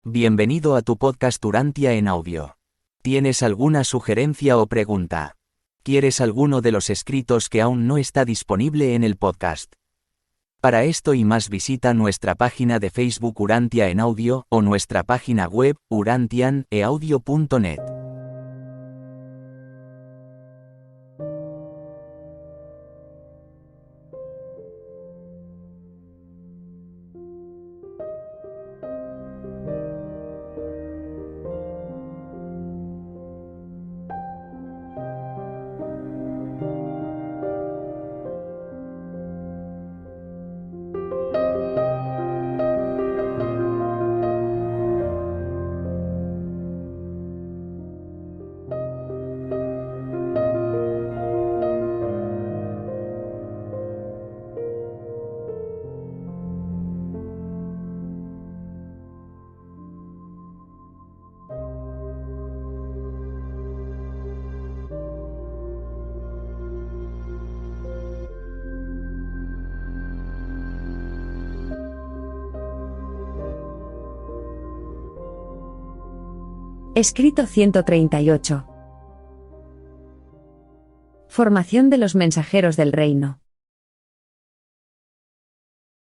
Bienvenido a tu podcast Urantia en audio. ¿Tienes alguna sugerencia o pregunta? ¿Quieres alguno de los escritos que aún no está disponible en el podcast? Para esto y más visita nuestra página de Facebook Urantia en audio o nuestra página web urantianeaudio.net. Escrito 138. Formación de los mensajeros del reino.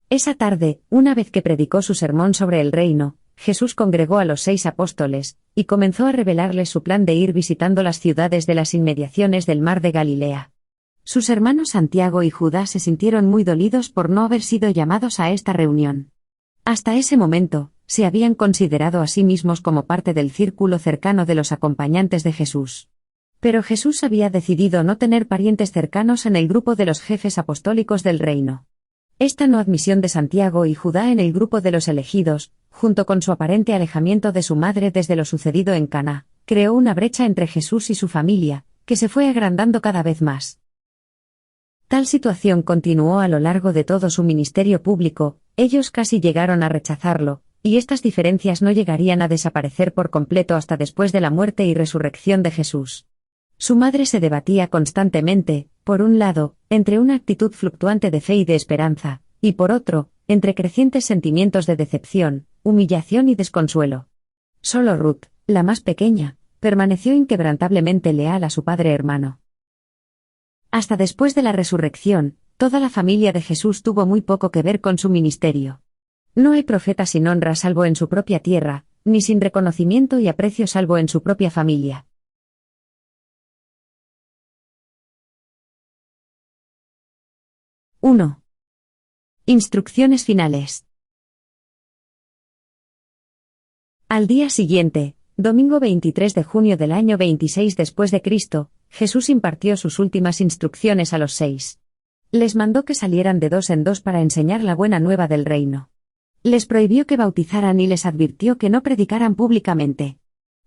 Esa tarde, una vez que predicó su sermón sobre el reino, Jesús congregó a los 6 apóstoles, y comenzó a revelarles su plan de ir visitando las ciudades de las inmediaciones del mar de Galilea. Sus hermanos Santiago y Judas se sintieron muy dolidos por no haber sido llamados a esta reunión. Hasta ese momento, se habían considerado a sí mismos como parte del círculo cercano de los acompañantes de Jesús. Pero Jesús había decidido no tener parientes cercanos en el grupo de los jefes apostólicos del reino. Esta no admisión de Santiago y Judá en el grupo de los elegidos, junto con su aparente alejamiento de su madre desde lo sucedido en Caná, creó una brecha entre Jesús y su familia, que se fue agrandando cada vez más. Tal situación continuó a lo largo de todo su ministerio público, ellos casi llegaron a rechazarlo, y estas diferencias no llegarían a desaparecer por completo hasta después de la muerte y resurrección de Jesús. Su madre se debatía constantemente, por un lado, entre una actitud fluctuante de fe y de esperanza, y por otro, entre crecientes sentimientos de decepción, humillación y desconsuelo. Solo Ruth, la más pequeña, permaneció inquebrantablemente leal a su padre hermano. Hasta después de la resurrección, toda la familia de Jesús tuvo muy poco que ver con su ministerio. No hay profeta sin honra salvo en su propia tierra, ni sin reconocimiento y aprecio salvo en su propia familia. ¡1! Instrucciones finales. Al día siguiente, domingo 23 de junio del año 26 después de Cristo, Jesús impartió sus últimas instrucciones a los 6. Les mandó que salieran de 2 en 2 para enseñar la buena nueva del reino. Les prohibió que bautizaran y les advirtió que no predicaran públicamente.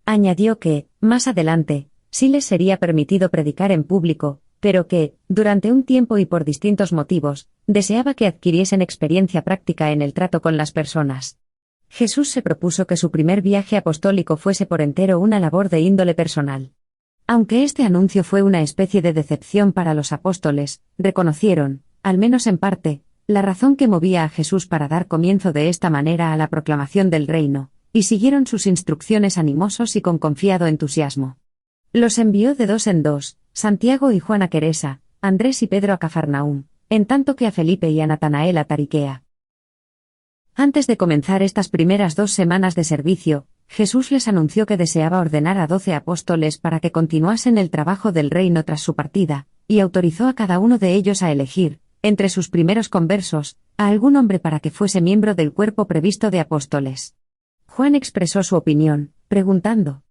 Añadió que, más adelante, sí les sería permitido predicar en público, pero que, durante un tiempo y por distintos motivos, deseaba que adquiriesen experiencia práctica en el trato con las personas. Jesús se propuso que su primer viaje apostólico fuese por entero una labor de índole personal. Aunque este anuncio fue una especie de decepción para los apóstoles, reconocieron, al menos en parte, la razón que movía a Jesús para dar comienzo de esta manera a la proclamación del reino, y siguieron sus instrucciones animosos y con confiado entusiasmo. Los envió de 2 en 2, Santiago y Juan a Queresa, Andrés y Pedro a Cafarnaúm, en tanto que a Felipe y a Natanael a Tariquea. Antes de comenzar estas primeras 2 semanas de servicio, Jesús les anunció que deseaba ordenar a 12 apóstoles para que continuasen el trabajo del reino tras su partida, y autorizó a cada uno de ellos a elegir, entre sus primeros conversos, a algún hombre para que fuese miembro del cuerpo previsto de apóstoles. Juan expresó su opinión, preguntando: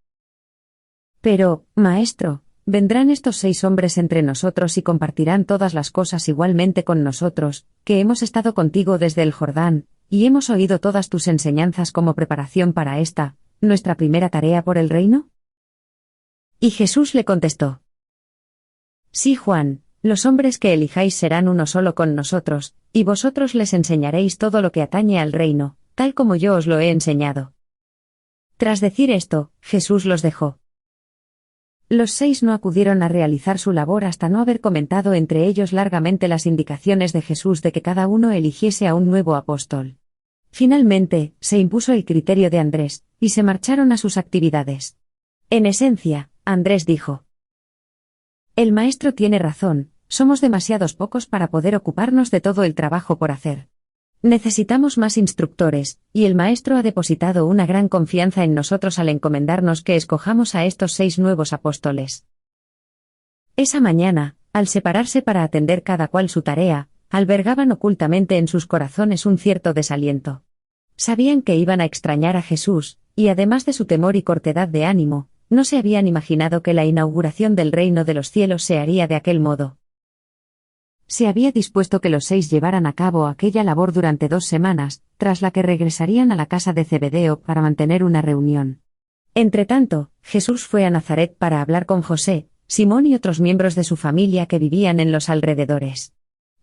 «Pero, maestro, ¿vendrán estos 6 hombres entre nosotros y compartirán todas las cosas igualmente con nosotros, que hemos estado contigo desde el Jordán, y hemos oído todas tus enseñanzas como preparación para esta, nuestra primera tarea por el reino?» Y Jesús le contestó: «Sí, Juan, los hombres que elijáis serán uno solo con nosotros, y vosotros les enseñaréis todo lo que atañe al reino, tal como yo os lo he enseñado». Tras decir esto, Jesús los dejó. Los 6 no acudieron a realizar su labor hasta no haber comentado entre ellos largamente las indicaciones de Jesús de que cada uno eligiese a un nuevo apóstol. Finalmente, se impuso el criterio de Andrés, y se marcharon a sus actividades. En esencia, Andrés dijo: «El maestro tiene razón, somos demasiados pocos para poder ocuparnos de todo el trabajo por hacer. Necesitamos más instructores, y el maestro ha depositado una gran confianza en nosotros al encomendarnos que escojamos a estos 6 nuevos apóstoles». Esa mañana, al separarse para atender cada cual su tarea, albergaban ocultamente en sus corazones un cierto desaliento. Sabían que iban a extrañar a Jesús, y además de su temor y cortedad de ánimo, no se habían imaginado que la inauguración del reino de los cielos se haría de aquel modo. Se había dispuesto que los 6 llevaran a cabo aquella labor durante 2 semanas, tras la que regresarían a la casa de Zebedeo para mantener una reunión. Entretanto, Jesús fue a Nazaret para hablar con José, Simón y otros miembros de su familia que vivían en los alrededores.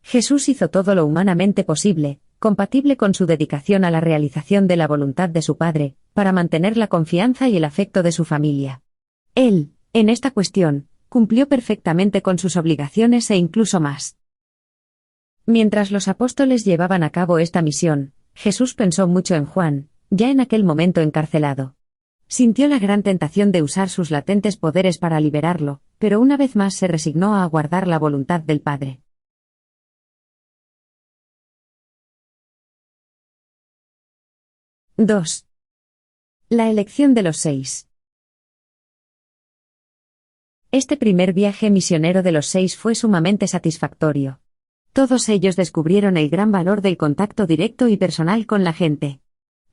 Jesús hizo todo lo humanamente posible, compatible con su dedicación a la realización de la voluntad de su Padre, para mantener la confianza y el afecto de su familia. Él, en esta cuestión, cumplió perfectamente con sus obligaciones e incluso más. Mientras los apóstoles llevaban a cabo esta misión, Jesús pensó mucho en Juan, ya en aquel momento encarcelado. Sintió la gran tentación de usar sus latentes poderes para liberarlo, pero una vez más se resignó a aguardar la voluntad del Padre. II. La elección de los 6. Este primer viaje misionero de los 6 fue sumamente satisfactorio. Todos ellos descubrieron el gran valor del contacto directo y personal con la gente.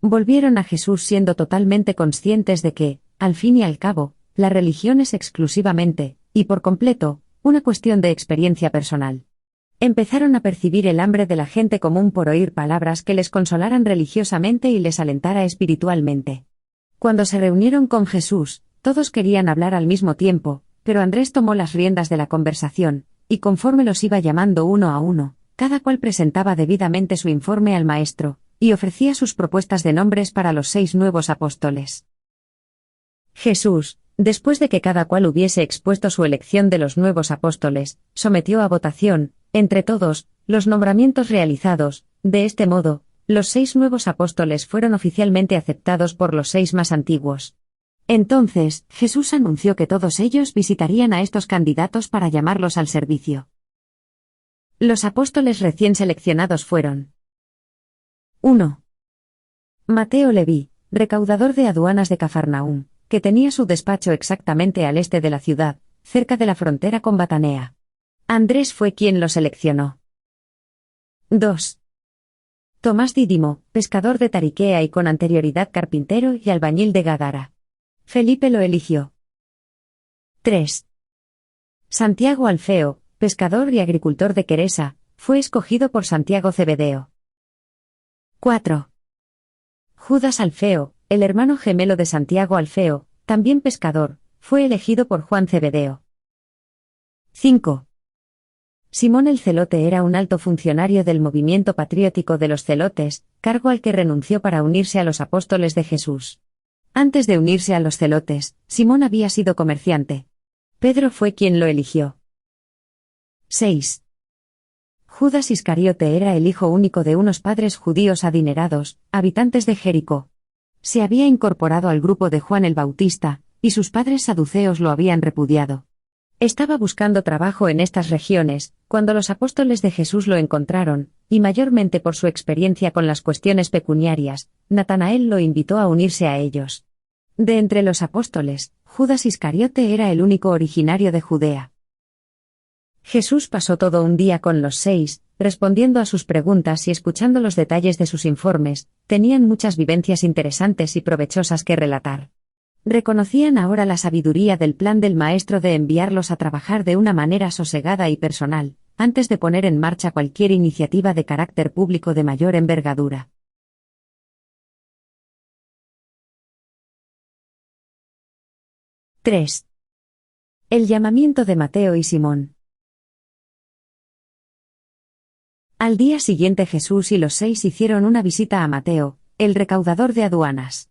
Volvieron a Jesús siendo totalmente conscientes de que, al fin y al cabo, la religión es exclusivamente, y por completo, una cuestión de experiencia personal. Empezaron a percibir el hambre de la gente común por oír palabras que les consolaran religiosamente y les alentara espiritualmente. Cuando se reunieron con Jesús, todos querían hablar al mismo tiempo, pero Andrés tomó las riendas de la conversación, y conforme los iba llamando uno a uno, cada cual presentaba debidamente su informe al maestro, y ofrecía sus propuestas de nombres para los 6 nuevos apóstoles. Jesús, después de que cada cual hubiese expuesto su elección de los nuevos apóstoles, sometió a votación, entre todos, los nombramientos realizados. De este modo, los 6 nuevos apóstoles fueron oficialmente aceptados por los 6 más antiguos. Entonces, Jesús anunció que todos ellos visitarían a estos candidatos para llamarlos al servicio. Los apóstoles recién seleccionados fueron: 1. Mateo Leví, recaudador de aduanas de Cafarnaúm, que tenía su despacho exactamente al este de la ciudad, cerca de la frontera con Batanea. Andrés fue quien lo seleccionó. 2. Tomás Dídimo, pescador de Tariquea y con anterioridad carpintero y albañil de Gadara. Felipe lo eligió. 3. Santiago Alfeo, pescador y agricultor de Queresa, fue escogido por Santiago Zebedeo. 4. Judas Alfeo, el hermano gemelo de Santiago Alfeo, también pescador, fue elegido por Juan Zebedeo. 5. Simón el Celote era un alto funcionario del movimiento patriótico de los Celotes, cargo al que renunció para unirse a los apóstoles de Jesús. Antes de unirse a los Celotes, Simón había sido comerciante. Pedro fue quien lo eligió. 6. Judas Iscariote era el hijo único de unos padres judíos adinerados, habitantes de Jericó. Se había incorporado al grupo de Juan el Bautista, y sus padres saduceos lo habían repudiado. Estaba buscando trabajo en estas regiones, cuando los apóstoles de Jesús lo encontraron, y mayormente por su experiencia con las cuestiones pecuniarias, Natanael lo invitó a unirse a ellos. De entre los apóstoles, Judas Iscariote era el único originario de Judea. Jesús pasó todo un día con los 6, respondiendo a sus preguntas y escuchando los detalles de sus informes. Tenían muchas vivencias interesantes y provechosas que relatar. Reconocían ahora la sabiduría del plan del Maestro de enviarlos a trabajar de una manera sosegada y personal, antes de poner en marcha cualquier iniciativa de carácter público de mayor envergadura. III. El llamamiento de Mateo y Simón. Al día siguiente Jesús y los 6 hicieron una visita a Mateo, el recaudador de aduanas.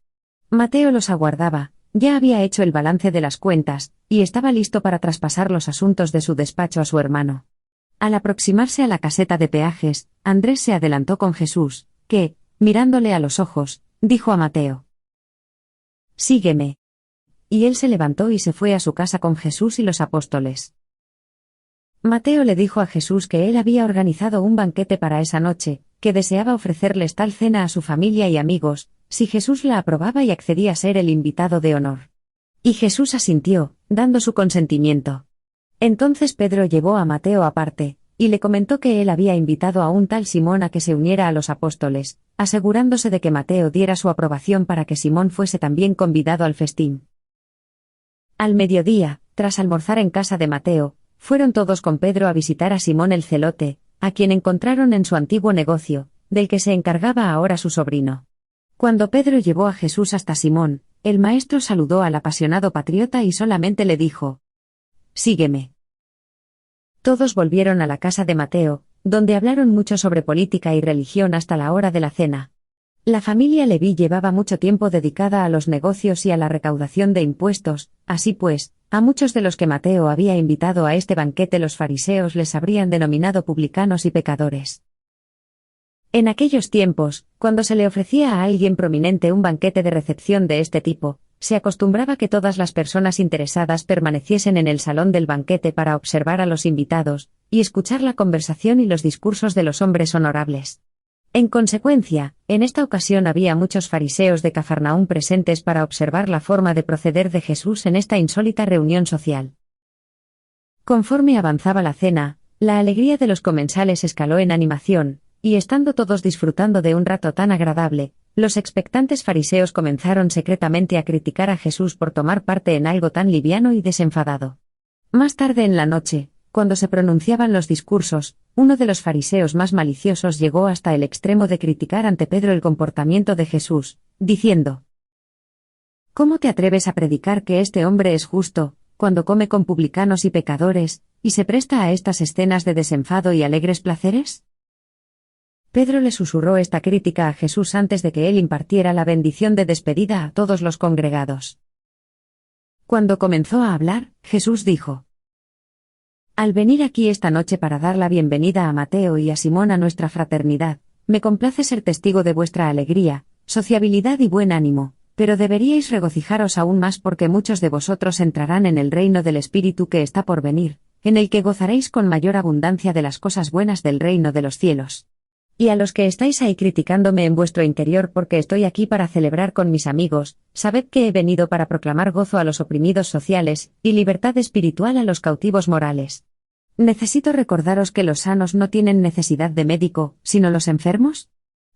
Mateo los aguardaba, ya había hecho el balance de las cuentas, y estaba listo para traspasar los asuntos de su despacho a su hermano. Al aproximarse a la caseta de peajes, Andrés se adelantó con Jesús, que, mirándole a los ojos, dijo a Mateo: «Sígueme». Y él se levantó y se fue a su casa con Jesús y los apóstoles. Mateo le dijo a Jesús que él había organizado un banquete para esa noche, que deseaba ofrecerles tal cena a su familia y amigos, si Jesús la aprobaba y accedía a ser el invitado de honor. Y Jesús asintió, dando su consentimiento. Entonces Pedro llevó a Mateo aparte, y le comentó que él había invitado a un tal Simón a que se uniera a los apóstoles, asegurándose de que Mateo diera su aprobación para que Simón fuese también convidado al festín. Al mediodía, tras almorzar en casa de Mateo, fueron todos con Pedro a visitar a Simón el celote, a quien encontraron en su antiguo negocio, del que se encargaba ahora su sobrino. Cuando Pedro llevó a Jesús hasta Simón, el maestro saludó al apasionado patriota y solamente le dijo: «Sígueme». Todos volvieron a la casa de Mateo, donde hablaron mucho sobre política y religión hasta la hora de la cena. La familia Leví llevaba mucho tiempo dedicada a los negocios y a la recaudación de impuestos, así pues, a muchos de los que Mateo había invitado a este banquete los fariseos les habrían denominado publicanos y pecadores. En aquellos tiempos, cuando se le ofrecía a alguien prominente un banquete de recepción de este tipo, se acostumbraba que todas las personas interesadas permaneciesen en el salón del banquete para observar a los invitados, y escuchar la conversación y los discursos de los hombres honorables. En consecuencia, en esta ocasión había muchos fariseos de Cafarnaúm presentes para observar la forma de proceder de Jesús en esta insólita reunión social. Conforme avanzaba la cena, la alegría de los comensales escaló en animación, y estando todos disfrutando de un rato tan agradable, los expectantes fariseos comenzaron secretamente a criticar a Jesús por tomar parte en algo tan liviano y desenfadado. Más tarde en la noche, cuando se pronunciaban los discursos, uno de los fariseos más maliciosos llegó hasta el extremo de criticar ante Pedro el comportamiento de Jesús, diciendo: «¿Cómo te atreves a predicar que este hombre es justo, cuando come con publicanos y pecadores, y se presta a estas escenas de desenfado y alegres placeres?» Pedro le susurró esta crítica a Jesús antes de que él impartiera la bendición de despedida a todos los congregados. Cuando comenzó a hablar, Jesús dijo: «Al venir aquí esta noche para dar la bienvenida a Mateo y a Simón a nuestra fraternidad, me complace ser testigo de vuestra alegría, sociabilidad y buen ánimo, pero deberíais regocijaros aún más porque muchos de vosotros entrarán en el reino del Espíritu que está por venir, en el que gozaréis con mayor abundancia de las cosas buenas del reino de los cielos. Y a los que estáis ahí criticándome en vuestro interior porque estoy aquí para celebrar con mis amigos, sabed que he venido para proclamar gozo a los oprimidos sociales, y libertad espiritual a los cautivos morales. ¿Necesito recordaros que los sanos no tienen necesidad de médico, sino los enfermos?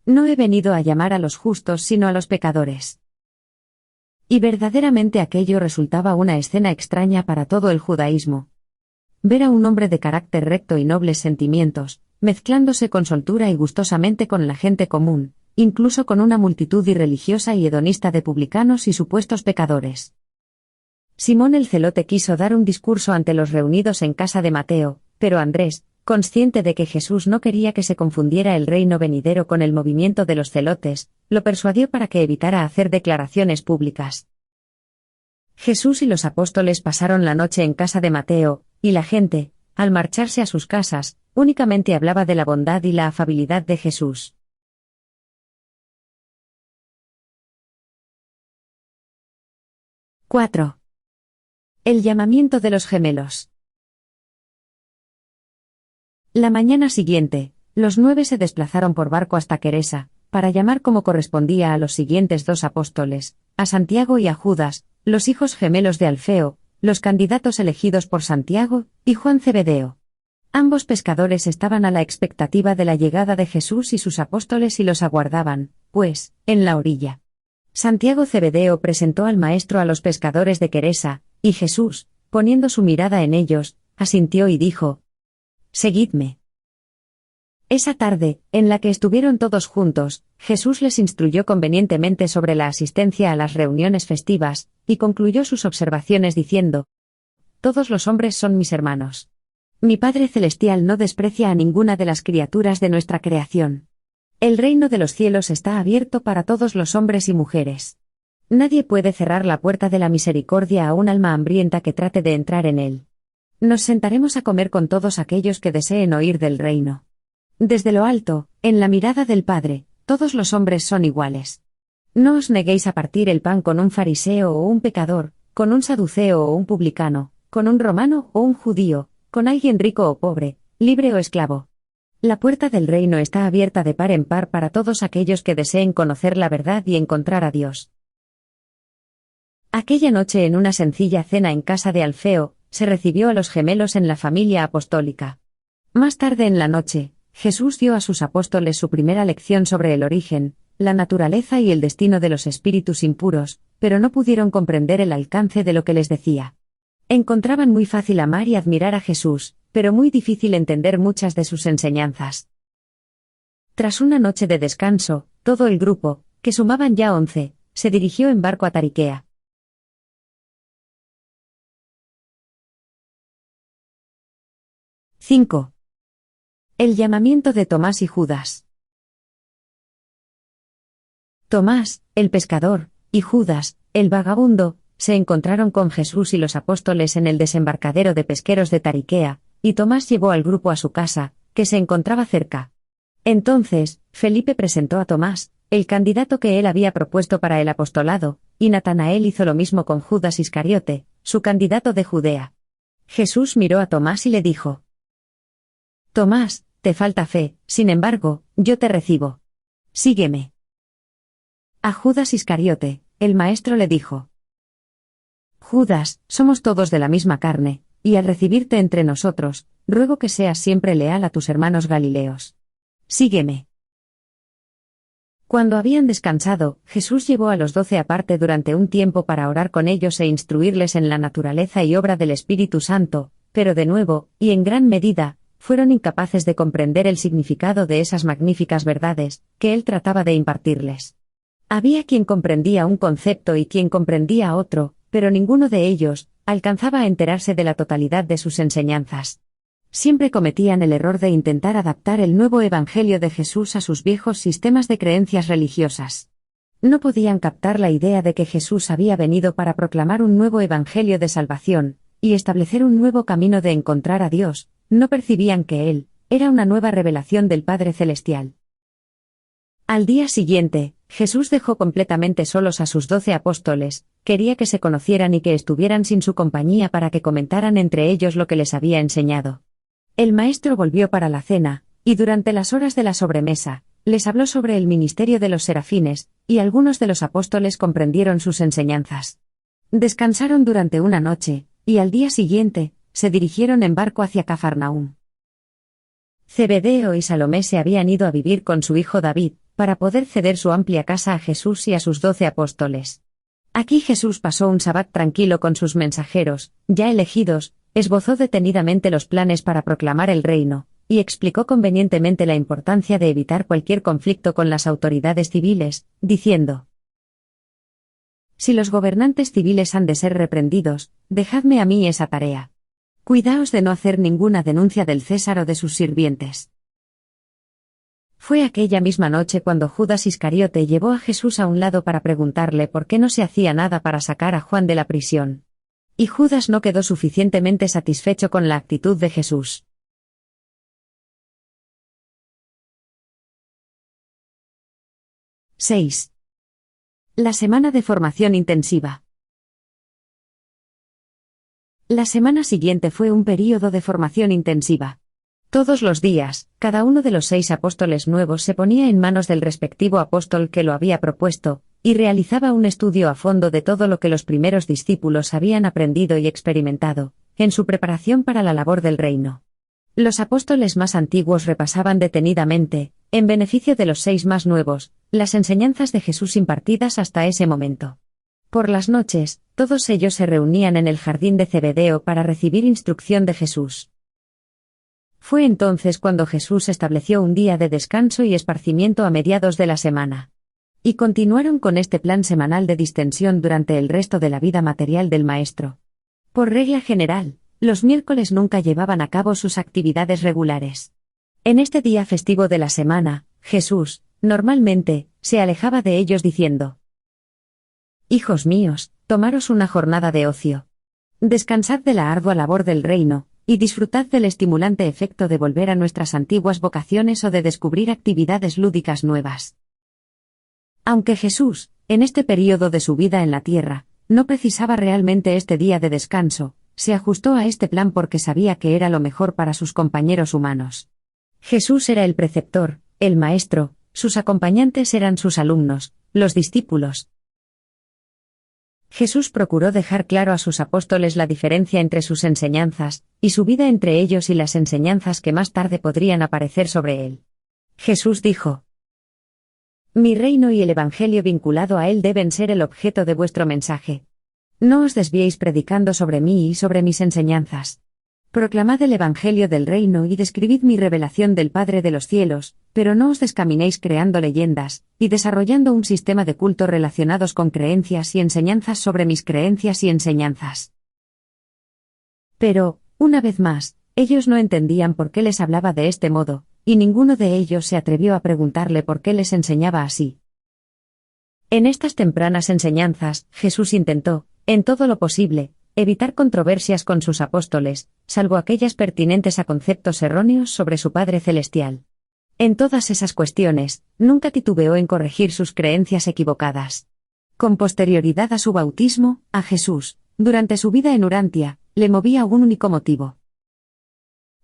No he venido a llamar a los justos sino a los pecadores». Y verdaderamente aquello resultaba una escena extraña para todo el judaísmo. Ver a un hombre de carácter recto y nobles sentimientos, mezclándose con soltura y gustosamente con la gente común, incluso con una multitud irreligiosa y hedonista de publicanos y supuestos pecadores. Simón el celote quiso dar un discurso ante los reunidos en casa de Mateo, pero Andrés, consciente de que Jesús no quería que se confundiera el reino venidero con el movimiento de los celotes, lo persuadió para que evitara hacer declaraciones públicas. Jesús y los apóstoles pasaron la noche en casa de Mateo, y la gente, al marcharse a sus casas, únicamente hablaba de la bondad y la afabilidad de Jesús. ¡4! El llamamiento de los gemelos. La mañana siguiente, los 9 se desplazaron por barco hasta Queresa, para llamar como correspondía a los siguientes 2 apóstoles, a Santiago y a Judas, los hijos gemelos de Alfeo, los candidatos elegidos por Santiago, y Juan Zebedeo. Ambos pescadores estaban a la expectativa de la llegada de Jesús y sus apóstoles y los aguardaban, pues, en la orilla. Santiago Zebedeo presentó al Maestro a los pescadores de Queresa, y Jesús, poniendo su mirada en ellos, asintió y dijo: «Seguidme». Esa tarde, en la que estuvieron todos juntos, Jesús les instruyó convenientemente sobre la asistencia a las reuniones festivas, y concluyó sus observaciones diciendo: «Todos los hombres son mis hermanos. Mi Padre Celestial no desprecia a ninguna de las criaturas de nuestra creación. El reino de los cielos está abierto para todos los hombres y mujeres. Nadie puede cerrar la puerta de la misericordia a un alma hambrienta que trate de entrar en él. Nos sentaremos a comer con todos aquellos que deseen oír del reino». Desde lo alto, en la mirada del Padre, todos los hombres son iguales. No os neguéis a partir el pan con un fariseo o un pecador, con un saduceo o un publicano, con un romano o un judío, con alguien rico o pobre, libre o esclavo. La puerta del reino está abierta de par en par para todos aquellos que deseen conocer la verdad y encontrar a Dios. Aquella noche, en una sencilla cena en casa de Alfeo, se recibió a los gemelos en la familia apostólica. Más tarde en la noche, Jesús dio a sus apóstoles su primera lección sobre el origen, la naturaleza y el destino de los espíritus impuros, pero no pudieron comprender el alcance de lo que les decía. Encontraban muy fácil amar y admirar a Jesús, pero muy difícil entender muchas de sus enseñanzas. Tras una noche de descanso, todo el grupo, que sumaban ya 11, se dirigió en barco a Tariquea. 5. El llamamiento de Tomás y Judas. Tomás, el pescador, y Judas, el vagabundo, se encontraron con Jesús y los apóstoles en el desembarcadero de pesqueros de Tariquea, y Tomás llevó al grupo a su casa, que se encontraba cerca. Entonces, Felipe presentó a Tomás, el candidato que él había propuesto para el apostolado, y Natanael hizo lo mismo con Judas Iscariote, su candidato de Judea. Jesús miró a Tomás y le dijo: Tomás, te falta fe, sin embargo, yo te recibo. Sígueme. A Judas Iscariote, el maestro le dijo: Judas, somos todos de la misma carne, y al recibirte entre nosotros, ruego que seas siempre leal a tus hermanos galileos. Sígueme. Cuando habían descansado, Jesús llevó a los 12 aparte durante un tiempo para orar con ellos e instruirles en la naturaleza y obra del Espíritu Santo, pero de nuevo, y en gran medida, fueron incapaces de comprender el significado de esas magníficas verdades que él trataba de impartirles. Había quien comprendía un concepto y quien comprendía otro, pero ninguno de ellos alcanzaba a enterarse de la totalidad de sus enseñanzas. Siempre cometían el error de intentar adaptar el nuevo Evangelio de Jesús a sus viejos sistemas de creencias religiosas. No podían captar la idea de que Jesús había venido para proclamar un nuevo Evangelio de salvación, y establecer un nuevo camino de encontrar a Dios. No percibían que Él era una nueva revelación del Padre Celestial. Al día siguiente, Jesús dejó completamente solos a sus 12 apóstoles, quería que se conocieran y que estuvieran sin su compañía para que comentaran entre ellos lo que les había enseñado. El Maestro volvió para la cena, y durante las horas de la sobremesa, les habló sobre el ministerio de los serafines, y algunos de los apóstoles comprendieron sus enseñanzas. Descansaron durante una noche, y al día siguiente, se dirigieron en barco hacia Cafarnaúm. Zebedeo y Salomé se habían ido a vivir con su hijo David, para poder ceder su amplia casa a Jesús y a sus 12 apóstoles. Aquí Jesús pasó un sabbat tranquilo con sus mensajeros, ya elegidos, esbozó detenidamente los planes para proclamar el reino, y explicó convenientemente la importancia de evitar cualquier conflicto con las autoridades civiles, diciendo: Si los gobernantes civiles han de ser reprendidos, dejadme a mí esa tarea. Cuidaos de no hacer ninguna denuncia del César o de sus sirvientes. Fue aquella misma noche cuando Judas Iscariote llevó a Jesús a un lado para preguntarle por qué no se hacía nada para sacar a Juan de la prisión. Y Judas no quedó suficientemente satisfecho con la actitud de Jesús. 6. La semana de formación intensiva. La semana siguiente fue un período de formación intensiva. Todos los días, cada uno de los 6 apóstoles nuevos se ponía en manos del respectivo apóstol que lo había propuesto, y realizaba un estudio a fondo de todo lo que los primeros discípulos habían aprendido y experimentado, en su preparación para la labor del reino. Los apóstoles más antiguos repasaban detenidamente, en beneficio de los 6 más nuevos, las enseñanzas de Jesús impartidas hasta ese momento. Por las noches, todos ellos se reunían en el jardín de Zebedeo para recibir instrucción de Jesús. Fue entonces cuando Jesús estableció un día de descanso y esparcimiento a mediados de la semana. Y continuaron con este plan semanal de distensión durante el resto de la vida material del Maestro. Por regla general, los miércoles nunca llevaban a cabo sus actividades regulares. En este día festivo de la semana, Jesús, normalmente, se alejaba de ellos diciendo: Hijos míos, tomaros una jornada de ocio. Descansad de la ardua labor del reino, y disfrutad del estimulante efecto de volver a nuestras antiguas vocaciones o de descubrir actividades lúdicas nuevas. Aunque Jesús, en este período de su vida en la tierra, no precisaba realmente este día de descanso, se ajustó a este plan porque sabía que era lo mejor para sus compañeros humanos. Jesús era el preceptor, el maestro, sus acompañantes eran sus alumnos, los discípulos. Jesús procuró dejar claro a sus apóstoles la diferencia entre sus enseñanzas, y su vida entre ellos y las enseñanzas que más tarde podrían aparecer sobre él. Jesús dijo: Mi reino y el evangelio vinculado a él deben ser el objeto de vuestro mensaje. No os desviéis predicando sobre mí y sobre mis enseñanzas. Proclamad el evangelio del reino y describid mi revelación del Padre de los cielos, pero no os descaminéis creando leyendas, y desarrollando un sistema de culto relacionados con creencias y enseñanzas sobre mis creencias y enseñanzas. Pero, una vez más, ellos no entendían por qué les hablaba de este modo, y ninguno de ellos se atrevió a preguntarle por qué les enseñaba así. En estas tempranas enseñanzas, Jesús intentó, en todo lo posible, evitar controversias con sus apóstoles, salvo aquellas pertinentes a conceptos erróneos sobre su Padre Celestial. En todas esas cuestiones, nunca titubeó en corregir sus creencias equivocadas. Con posterioridad a su bautismo, a Jesús, durante su vida en Urantia, le movía un único motivo: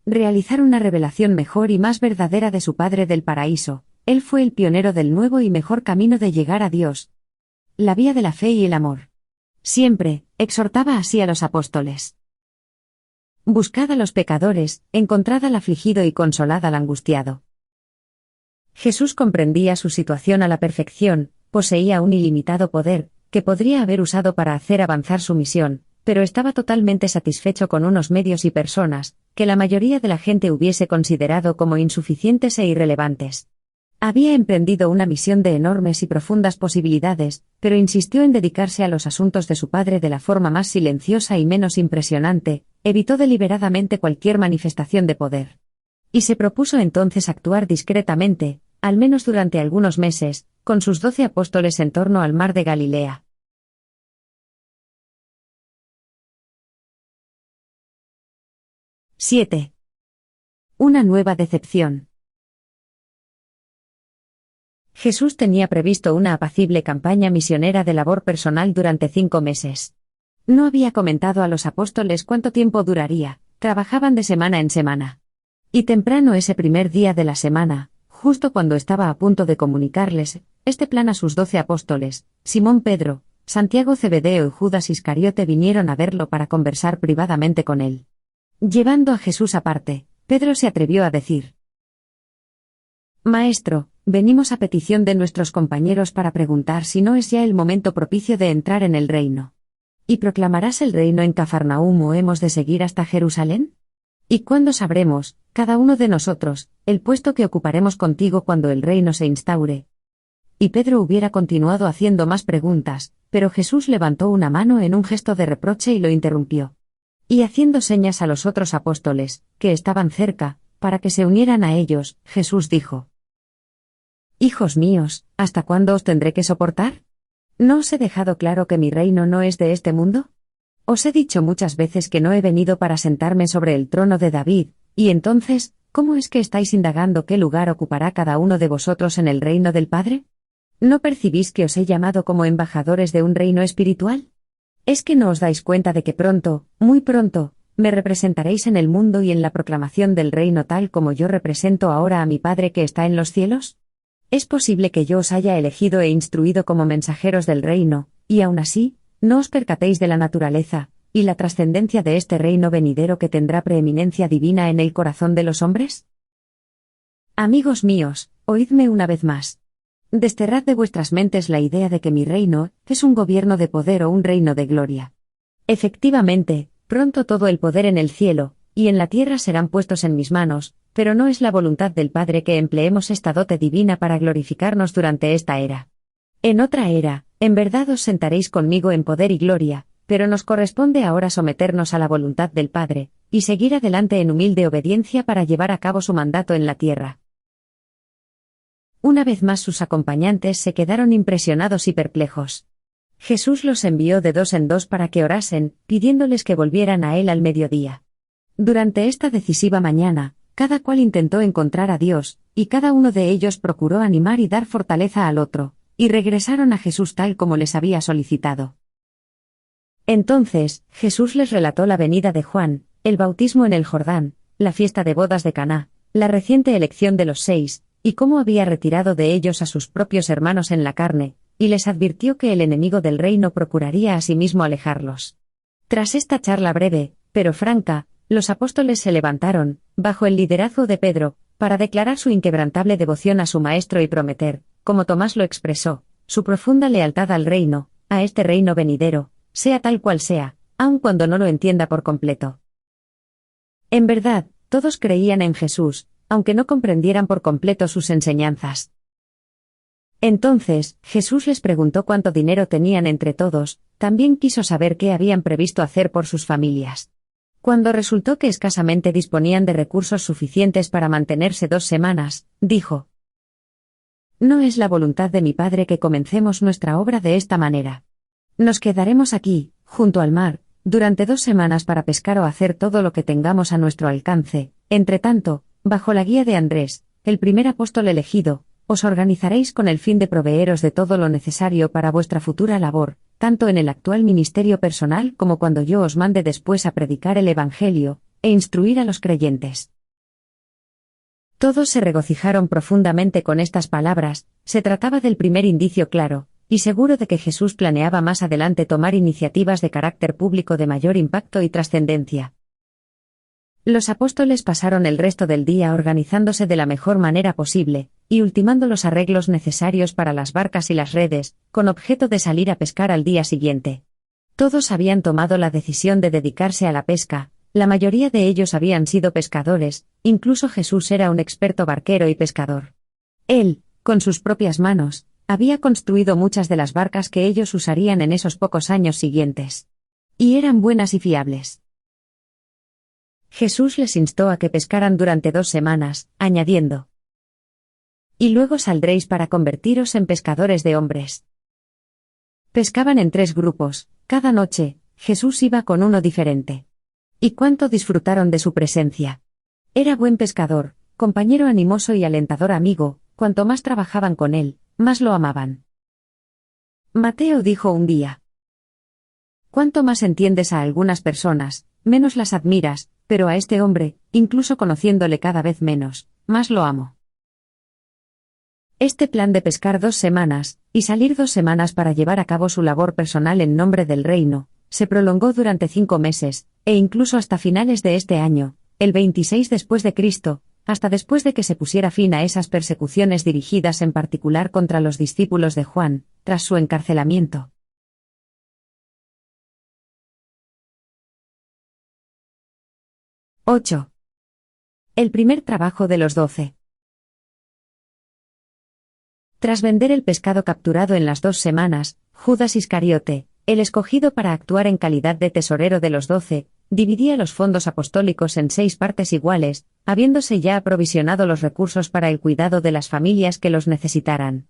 realizar una revelación mejor y más verdadera de su Padre del paraíso. Él fue el pionero del nuevo y mejor camino de llegar a Dios, la vía de la fe y el amor. Siempre, exhortaba así a los apóstoles: buscad a los pecadores, encontrad al afligido y consolad al angustiado. Jesús comprendía su situación a la perfección, poseía un ilimitado poder, que podría haber usado para hacer avanzar su misión, pero estaba totalmente satisfecho con unos medios y personas, que la mayoría de la gente hubiese considerado como insuficientes e irrelevantes. Había emprendido una misión de enormes y profundas posibilidades, pero insistió en dedicarse a los asuntos de su Padre de la forma más silenciosa y menos impresionante, evitó deliberadamente cualquier manifestación de poder. Y se propuso entonces actuar discretamente, al menos durante algunos meses, con sus 12 apóstoles en torno al mar de Galilea. ¡7! Una nueva decepción. Jesús tenía previsto una apacible campaña misionera de labor personal durante 5 meses. No había comentado a los apóstoles cuánto tiempo duraría, trabajaban de semana en semana. Y temprano ese primer día de la semana, justo cuando estaba a punto de comunicarles este plan a sus 12 apóstoles, Simón Pedro, Santiago Zebedeo y Judas Iscariote vinieron a verlo para conversar privadamente con él. Llevando a Jesús aparte, Pedro se atrevió a decir: Maestro, venimos a petición de nuestros compañeros para preguntar si no es ya el momento propicio de entrar en el reino. ¿Y proclamarás el reino en Cafarnaúm o hemos de seguir hasta Jerusalén? ¿Y cuándo sabremos, cada uno de nosotros, el puesto que ocuparemos contigo cuando el reino se instaure? Y Pedro hubiera continuado haciendo más preguntas, pero Jesús levantó una mano en un gesto de reproche y lo interrumpió. Y haciendo señas a los otros apóstoles, que estaban cerca, para que se unieran a ellos, Jesús dijo: Hijos míos, ¿hasta cuándo os tendré que soportar? ¿No os he dejado claro que mi reino no es de este mundo? Os he dicho muchas veces que no he venido para sentarme sobre el trono de David, y entonces, ¿cómo es que estáis indagando qué lugar ocupará cada uno de vosotros en el reino del Padre? ¿No percibís que os he llamado como embajadores de un reino espiritual? ¿Es que no os dais cuenta de que pronto, muy pronto, me representaréis en el mundo y en la proclamación del reino tal como yo represento ahora a mi Padre que está en los cielos? Es posible que yo os haya elegido e instruido como mensajeros del reino, y aún así, no os percatéis de la naturaleza y la trascendencia de este reino venidero que tendrá preeminencia divina en el corazón de los hombres. Amigos míos, oídme una vez más. Desterrad de vuestras mentes la idea de que mi reino es un gobierno de poder o un reino de gloria. Efectivamente, pronto todo el poder en el cielo y en la tierra serán puestos en mis manos, pero no es la voluntad del Padre que empleemos esta dote divina para glorificarnos durante esta era. En otra era, en verdad os sentaréis conmigo en poder y gloria, pero nos corresponde ahora someternos a la voluntad del Padre, y seguir adelante en humilde obediencia para llevar a cabo su mandato en la tierra. Una vez más sus acompañantes se quedaron impresionados y perplejos. Jesús los envió de 2 en 2 para que orasen, pidiéndoles que volvieran a él al mediodía. Durante esta decisiva mañana, cada cual intentó encontrar a Dios, y cada uno de ellos procuró animar y dar fortaleza al otro, y regresaron a Jesús tal como les había solicitado. Entonces, Jesús les relató la venida de Juan, el bautismo en el Jordán, la fiesta de bodas de Caná, la reciente elección de los 6, y cómo había retirado de ellos a sus propios hermanos en la carne, y les advirtió que el enemigo del reino procuraría asimismo alejarlos. Tras esta charla breve, pero franca, los apóstoles se levantaron, bajo el liderazgo de Pedro, para declarar su inquebrantable devoción a su Maestro y prometer, como Tomás lo expresó, su profunda lealtad al reino, a este reino venidero, sea tal cual sea, aun cuando no lo entienda por completo. En verdad, todos creían en Jesús, aunque no comprendieran por completo sus enseñanzas. Entonces, Jesús les preguntó cuánto dinero tenían entre todos, también quiso saber qué habían previsto hacer por sus familias. Cuando resultó que escasamente disponían de recursos suficientes para mantenerse 2 semanas, dijo: «No es la voluntad de mi Padre que comencemos nuestra obra de esta manera. Nos quedaremos aquí, junto al mar, durante 2 semanas para pescar o hacer todo lo que tengamos a nuestro alcance. Entretanto, bajo la guía de Andrés, el primer apóstol elegido, os organizaréis con el fin de proveeros de todo lo necesario para vuestra futura labor, tanto en el actual ministerio personal como cuando yo os mande después a predicar el Evangelio, e instruir a los creyentes». Todos se regocijaron profundamente con estas palabras. Se trataba del primer indicio claro y seguro de que Jesús planeaba más adelante tomar iniciativas de carácter público de mayor impacto y trascendencia. Los apóstoles pasaron el resto del día organizándose de la mejor manera posible, y ultimando los arreglos necesarios para las barcas y las redes, con objeto de salir a pescar al día siguiente. Todos habían tomado la decisión de dedicarse a la pesca, la mayoría de ellos habían sido pescadores, incluso Jesús era un experto barquero y pescador. Él, con sus propias manos, había construido muchas de las barcas que ellos usarían en esos pocos años siguientes. Y eran buenas y fiables. Jesús les instó a que pescaran durante 2 semanas, añadiendo: «Y luego saldréis para convertiros en pescadores de hombres». Pescaban en 3 grupos, cada noche, Jesús iba con uno diferente. Y cuánto disfrutaron de su presencia. Era buen pescador, compañero animoso y alentador amigo, cuanto más trabajaban con él, más lo amaban. Mateo dijo un día: «Cuanto más entiendes a algunas personas, menos las admiras, pero a este hombre, incluso conociéndole cada vez menos, más lo amo». Este plan de pescar 2 semanas, y salir 2 semanas para llevar a cabo su labor personal en nombre del reino, se prolongó durante 5 meses, e incluso hasta finales de este año, el 26 después de Cristo, hasta después de que se pusiera fin a esas persecuciones dirigidas en particular contra los discípulos de Juan, tras su encarcelamiento. ¡8! El primer trabajo de los 12. Tras vender el pescado capturado en las 2 semanas, Judas Iscariote, el escogido para actuar en calidad de tesorero de los 12, dividía los fondos apostólicos en 6 partes iguales, habiéndose ya aprovisionado los recursos para el cuidado de las familias que los necesitaran.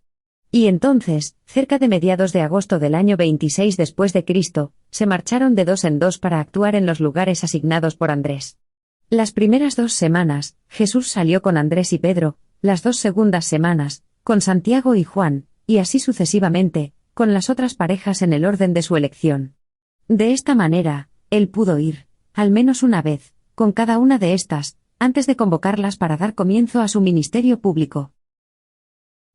Y entonces, cerca de mediados de agosto del año 26 después de Cristo, se marcharon de 2 en 2 para actuar en los lugares asignados por Andrés. Las primeras 2 semanas, Jesús salió con Andrés y Pedro, las 2 segundas semanas, con Santiago y Juan, y así sucesivamente, con las otras parejas en el orden de su elección. De esta manera, él pudo ir, al menos una vez, con cada una de estas, antes de convocarlas para dar comienzo a su ministerio público.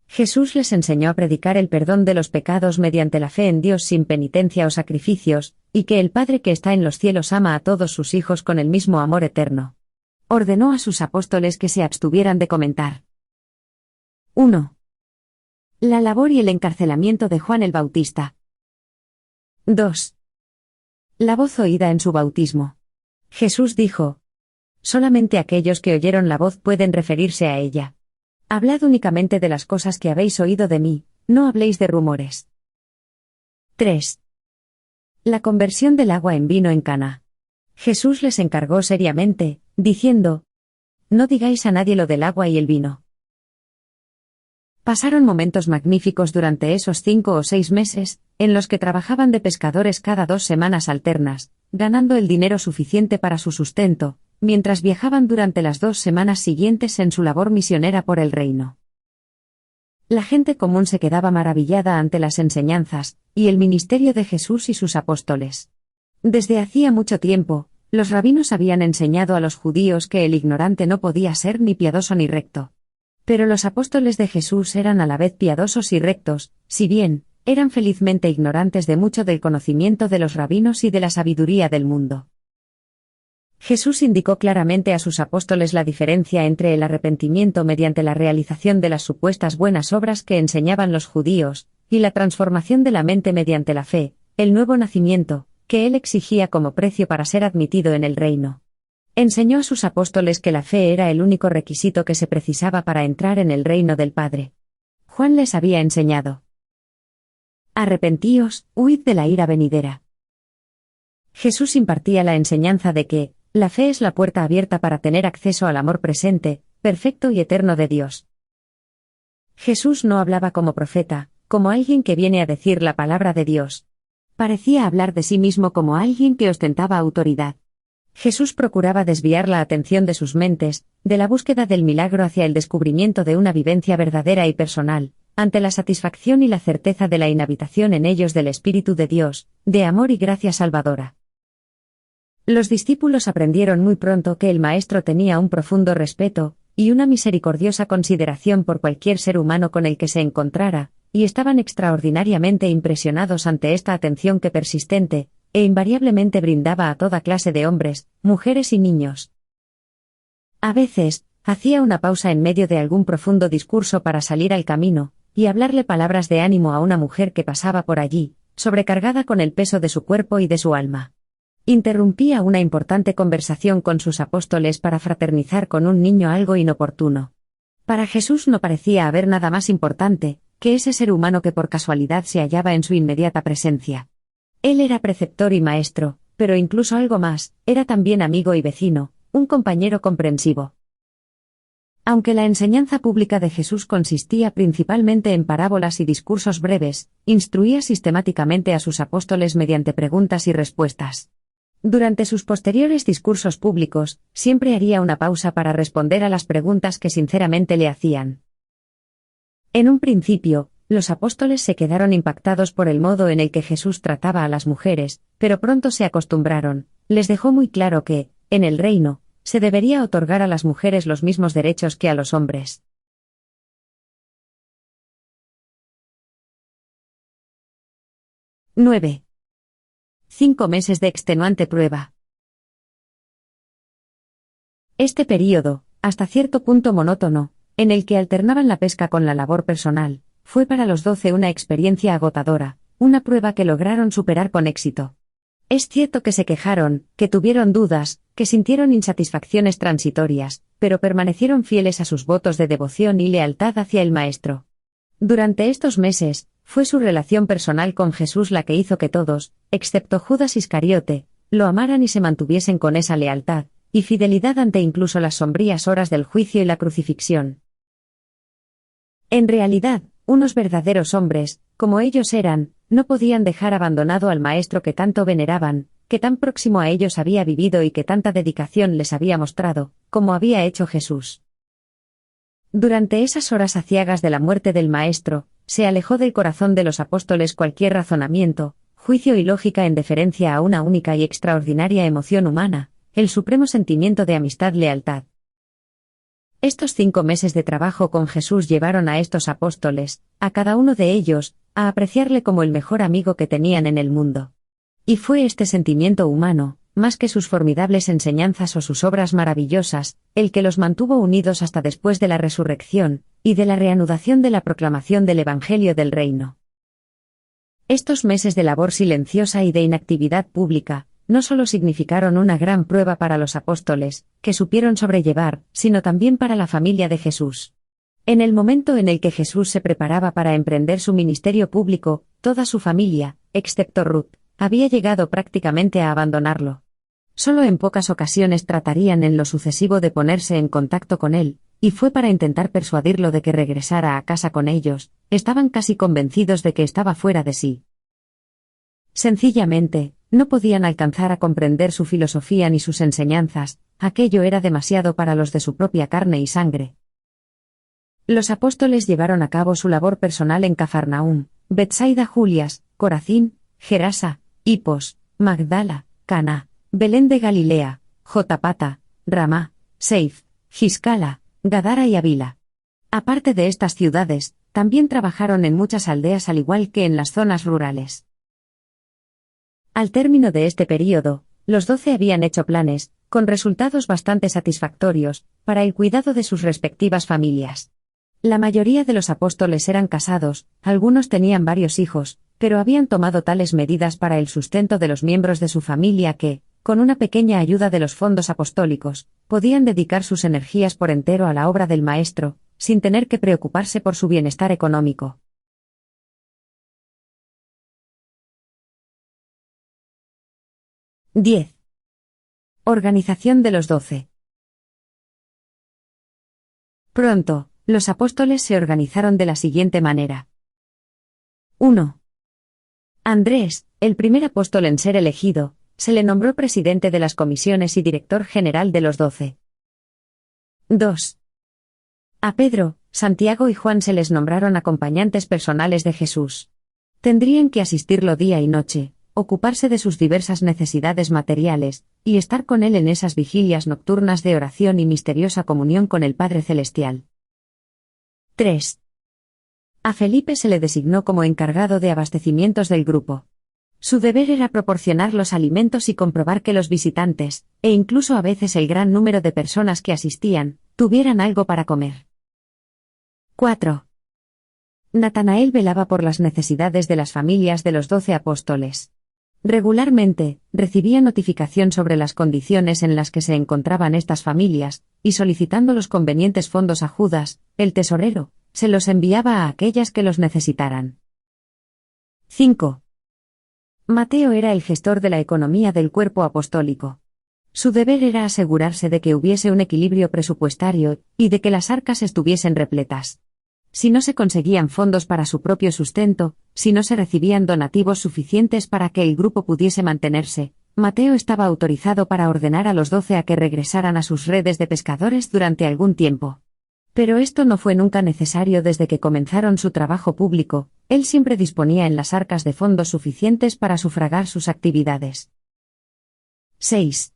Jesús les enseñó a predicar el perdón de los pecados mediante la fe en Dios sin penitencia o sacrificios, y que el Padre que está en los cielos ama a todos sus hijos con el mismo amor eterno. Ordenó a sus apóstoles que se abstuvieran de comentar. 1. La labor y el encarcelamiento de Juan el Bautista. 2. La voz oída en su bautismo. Jesús dijo: «Solamente aquellos que oyeron la voz pueden referirse a ella. Hablad únicamente de las cosas que habéis oído de mí, no habléis de rumores». 3. La conversión del agua en vino en Caná. Jesús les encargó seriamente, diciendo: «No digáis a nadie lo del agua y el vino». Pasaron momentos magníficos durante esos 5 o 6 meses, en los que trabajaban de pescadores cada 2 semanas alternas, ganando el dinero suficiente para su sustento, mientras viajaban durante las 2 semanas siguientes en su labor misionera por el reino. La gente común se quedaba maravillada ante las enseñanzas y el ministerio de Jesús y sus apóstoles. Desde hacía mucho tiempo, los rabinos habían enseñado a los judíos que el ignorante no podía ser ni piadoso ni recto. Pero los apóstoles de Jesús eran a la vez piadosos y rectos, si bien eran felizmente ignorantes de mucho del conocimiento de los rabinos y de la sabiduría del mundo. Jesús indicó claramente a sus apóstoles la diferencia entre el arrepentimiento mediante la realización de las supuestas buenas obras que enseñaban los judíos, y la transformación de la mente mediante la fe, el nuevo nacimiento, que él exigía como precio para ser admitido en el reino. Enseñó a sus apóstoles que la fe era el único requisito que se precisaba para entrar en el reino del Padre. Juan les había enseñado: arrepentíos, huid de la ira venidera. Jesús impartía la enseñanza de que la fe es la puerta abierta para tener acceso al amor presente, perfecto y eterno de Dios. Jesús no hablaba como profeta, como alguien que viene a decir la palabra de Dios. Parecía hablar de sí mismo como alguien que ostentaba autoridad. Jesús procuraba desviar la atención de sus mentes, de la búsqueda del milagro hacia el descubrimiento de una vivencia verdadera y personal, ante la satisfacción y la certeza de la inhabitación en ellos del Espíritu de Dios, de amor y gracia salvadora. Los discípulos aprendieron muy pronto que el Maestro tenía un profundo respeto y una misericordiosa consideración por cualquier ser humano con el que se encontrara, y estaban extraordinariamente impresionados ante esta atención que persistente e invariablemente brindaba a toda clase de hombres, mujeres y niños. A veces, hacía una pausa en medio de algún profundo discurso para salir al camino y hablarle palabras de ánimo a una mujer que pasaba por allí, sobrecargada con el peso de su cuerpo y de su alma. Interrumpía una importante conversación con sus apóstoles para fraternizar con un niño algo inoportuno. Para Jesús no parecía haber nada más importante que ese ser humano que por casualidad se hallaba en su inmediata presencia. Él era preceptor y maestro, pero incluso algo más, era también amigo y vecino, un compañero comprensivo. Aunque la enseñanza pública de Jesús consistía principalmente en parábolas y discursos breves, instruía sistemáticamente a sus apóstoles mediante preguntas y respuestas. Durante sus posteriores discursos públicos, siempre haría una pausa para responder a las preguntas que sinceramente le hacían. En un principio, los apóstoles se quedaron impactados por el modo en el que Jesús trataba a las mujeres, pero pronto se acostumbraron. Les dejó muy claro que, en el reino, se debería otorgar a las mujeres los mismos derechos que a los hombres. 9. 5 meses de extenuante prueba. Este período, hasta cierto punto monótono, en el que alternaban la pesca con la labor personal, fue para los 12 una experiencia agotadora, una prueba que lograron superar con éxito. Es cierto que se quejaron, que tuvieron dudas, que sintieron insatisfacciones transitorias, pero permanecieron fieles a sus votos de devoción y lealtad hacia el Maestro. Durante estos meses, fue su relación personal con Jesús la que hizo que todos, excepto Judas Iscariote, lo amaran y se mantuviesen con esa lealtad y fidelidad ante incluso las sombrías horas del juicio y la crucifixión. En realidad, unos verdaderos hombres, como ellos eran, no podían dejar abandonado al Maestro que tanto veneraban, que tan próximo a ellos había vivido y que tanta dedicación les había mostrado, como había hecho Jesús. Durante esas horas aciagas de la muerte del Maestro, se alejó del corazón de los apóstoles cualquier razonamiento, juicio y lógica en deferencia a una única y extraordinaria emoción humana, el supremo sentimiento de amistad-lealtad. Estos 5 meses de trabajo con Jesús llevaron a estos apóstoles, a cada uno de ellos, a apreciarle como el mejor amigo que tenían en el mundo. Y fue este sentimiento humano, más que sus formidables enseñanzas o sus obras maravillosas, el que los mantuvo unidos hasta después de la resurrección, y de la reanudación de la proclamación del Evangelio del Reino. Estos meses de labor silenciosa y de inactividad pública, no solo significaron una gran prueba para los apóstoles, que supieron sobrellevar, sino también para la familia de Jesús. En el momento en el que Jesús se preparaba para emprender su ministerio público, toda su familia, excepto Ruth, había llegado prácticamente a abandonarlo. Solo en pocas ocasiones tratarían en lo sucesivo de ponerse en contacto con él, y fue para intentar persuadirlo de que regresara a casa con ellos. Estaban casi convencidos de que estaba fuera de sí. Sencillamente, no podían alcanzar a comprender su filosofía ni sus enseñanzas, aquello era demasiado para los de su propia carne y sangre. Los apóstoles llevaron a cabo su labor personal en Cafarnaúm, Betsaida Julias, Corazín, Gerasa, Hipos, Magdala, Caná, Belén de Galilea, Jotapata, Ramá, Seif, Giscala, Gadara y Avila. Aparte de estas ciudades, también trabajaron en muchas aldeas al igual que en las zonas rurales. Al término de este período, los 12 habían hecho planes, con resultados bastante satisfactorios, para el cuidado de sus respectivas familias. La mayoría de los apóstoles eran casados, algunos tenían varios hijos, pero habían tomado tales medidas para el sustento de los miembros de su familia que, con una pequeña ayuda de los fondos apostólicos, podían dedicar sus energías por entero a la obra del Maestro, sin tener que preocuparse por su bienestar económico. ¡10! Organización de los 12. Pronto, los apóstoles se organizaron de la siguiente manera. 1. Andrés, el primer apóstol en ser elegido, se le nombró presidente de las comisiones y director general de los 12. 2. A Pedro, Santiago y Juan se les nombraron acompañantes personales de Jesús. Tendrían que asistirlo día y noche, ocuparse de sus diversas necesidades materiales, y estar con él en esas vigilias nocturnas de oración y misteriosa comunión con el Padre Celestial. 3. A Felipe se le designó como encargado de abastecimientos del grupo. Su deber era proporcionar los alimentos y comprobar que los visitantes, e incluso a veces el gran número de personas que asistían, tuvieran algo para comer. 4. Natanael velaba por las necesidades de las familias de los 12 apóstoles. Regularmente, recibía notificación sobre las condiciones en las que se encontraban estas familias, y solicitando los convenientes fondos a Judas, el tesorero, se los enviaba a aquellas que los necesitaran. 5. Mateo era el gestor de la economía del cuerpo apostólico. Su deber era asegurarse de que hubiese un equilibrio presupuestario, y de que las arcas estuviesen repletas. Si no se conseguían fondos para su propio sustento, si no se recibían donativos suficientes para que el grupo pudiese mantenerse, Mateo estaba autorizado para ordenar a los 12 a que regresaran a sus redes de pescadores durante algún tiempo. Pero esto no fue nunca necesario desde que comenzaron su trabajo público, él siempre disponía en las arcas de fondos suficientes para sufragar sus actividades. 6.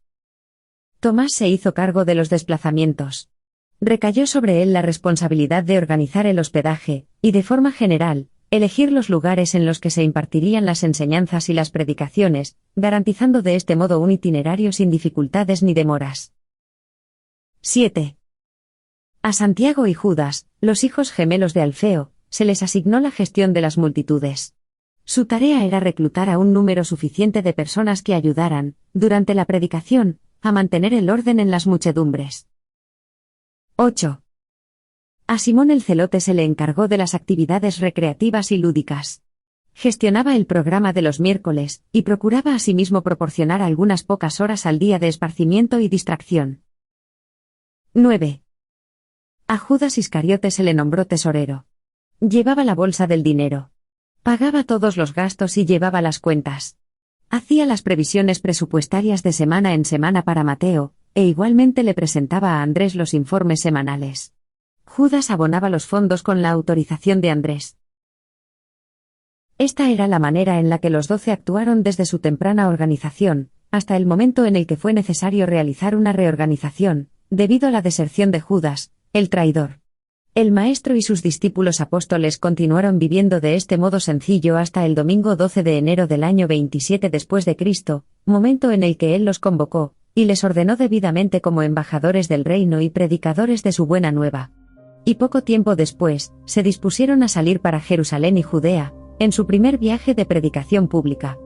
Tomás se hizo cargo de los desplazamientos. Recayó sobre él la responsabilidad de organizar el hospedaje, y de forma general, elegir los lugares en los que se impartirían las enseñanzas y las predicaciones, garantizando de este modo un itinerario sin dificultades ni demoras. 7. A Santiago y Judas, los hijos gemelos de Alfeo, se les asignó la gestión de las multitudes. Su tarea era reclutar a un número suficiente de personas que ayudaran, durante la predicación, a mantener el orden en las muchedumbres. 8. A Simón el Celote se le encargó de las actividades recreativas y lúdicas. Gestionaba el programa de los miércoles, y procuraba asimismo proporcionar algunas pocas horas al día de esparcimiento y distracción. 9. A Judas Iscariote se le nombró tesorero. Llevaba la bolsa del dinero. Pagaba todos los gastos y llevaba las cuentas. Hacía las previsiones presupuestarias de semana en semana para Mateo, e igualmente le presentaba a Andrés los informes semanales. Judas abonaba los fondos con la autorización de Andrés. Esta era la manera en la que los 12 actuaron desde su temprana organización, hasta el momento en el que fue necesario realizar una reorganización, debido a la deserción de Judas, el traidor. El Maestro y sus discípulos apóstoles continuaron viviendo de este modo sencillo hasta el domingo 12 de enero del año 27 después de Cristo, momento en el que Él los convocó, y les ordenó debidamente como embajadores del reino y predicadores de su buena nueva. Y poco tiempo después, se dispusieron a salir para Jerusalén y Judea, en su primer viaje de predicación pública.